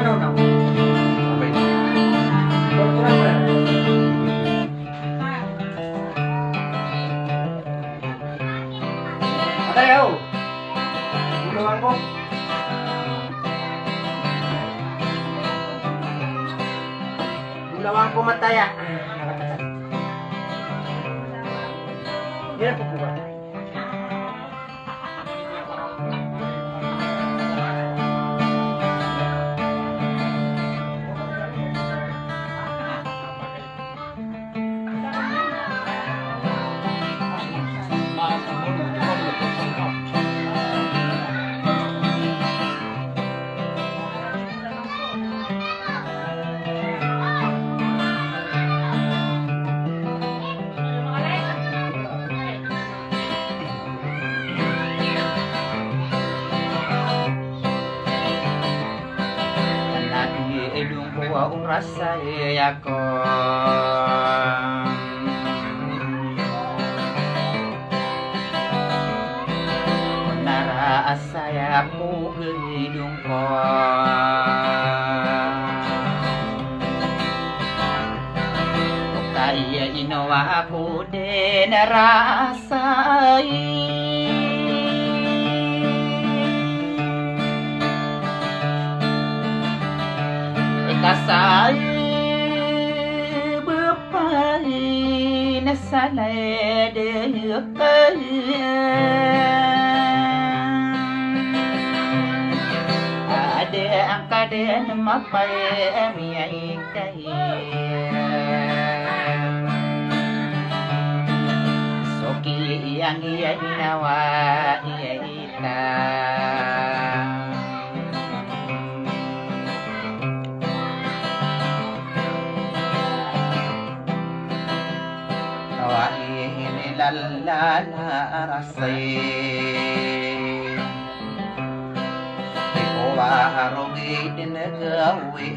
no, no. Sabay. Tortura mo lang. Patay ako. Gulawan ko. Gulawan ko mataya. Yan po po ba? Rasa aku nara saya ku hidung ko kaya inawa aku de narasai kasai berpai nasalai dekai ada angkade mapai miai kai soki yang ia nawa ia ita la rasay ko arogi dinagawi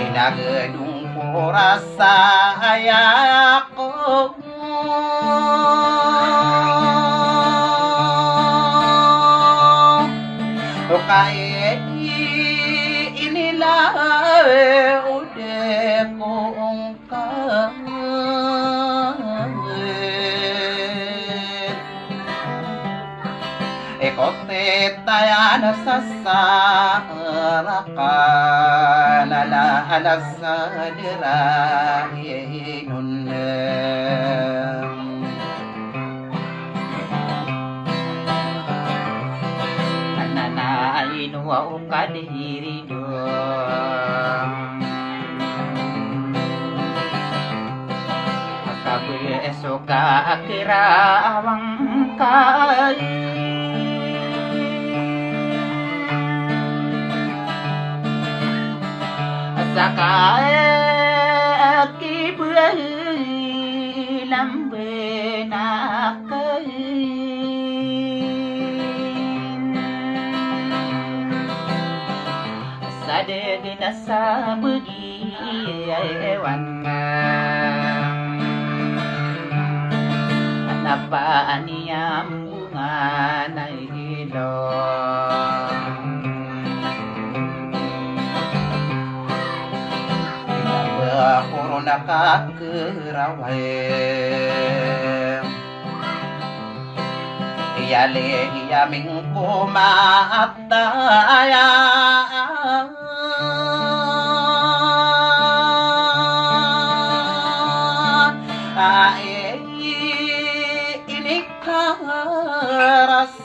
inagadung ko rasa ayako o kaya inilah Ekote tayana sasarakan ala alasadira inun Anana inwa ukadiri Esoka akira awang kai Sakae akibui lambe nakai Sade dinasa begi ewan Apa niyam bunga na ilong Puro nakakraway Iyali iyaming kumataya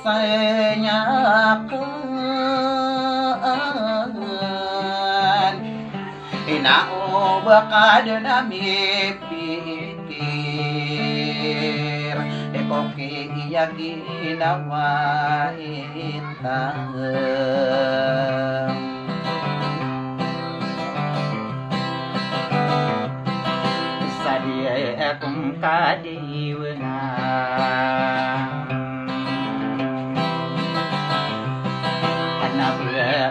rasanya kan inao bakad na mipikir epoke iya ginawa itang sadia akong kadiwengan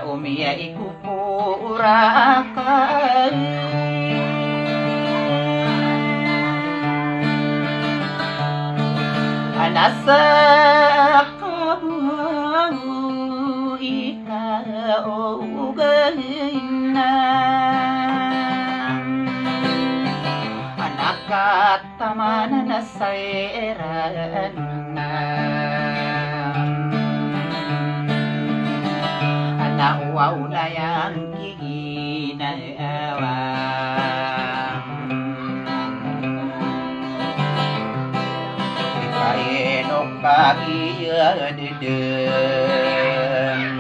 Umia ikupurakan Anasa kabuhan anak katamanan na sayran anak wow na yang ginawa ikainok pag-iadidin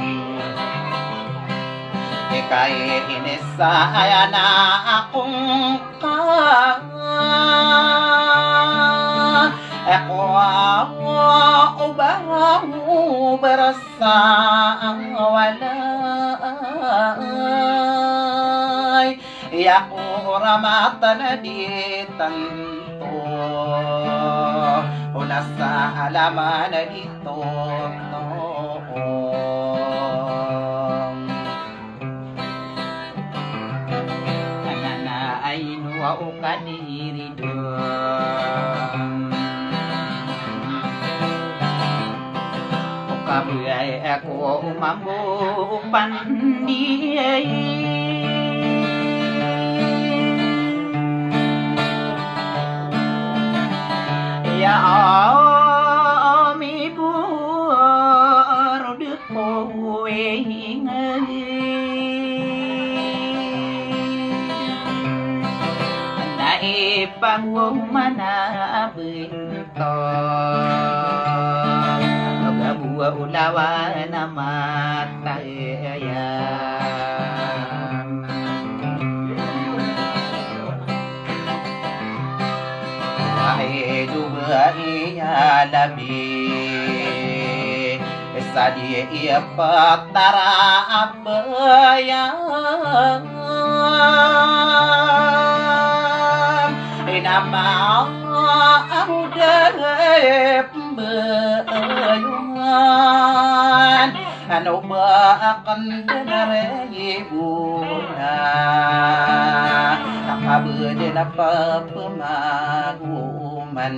ikay inisaya na akong ako ubahu berasa ang walay yaku ramata na di tanto una sa alaman na dito ay nuwa o kanirido o kabuyay ako umamupan niyay ya mi buru ko ingay ipangwong manabento Nagabuwa ulawa na matayan Ay duga iya labi Sa di iya patara abayan nama aku darip bayungan anu akan dengar ibuna kabeudeun apa pemaguman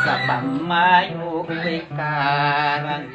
sapamayu wikarang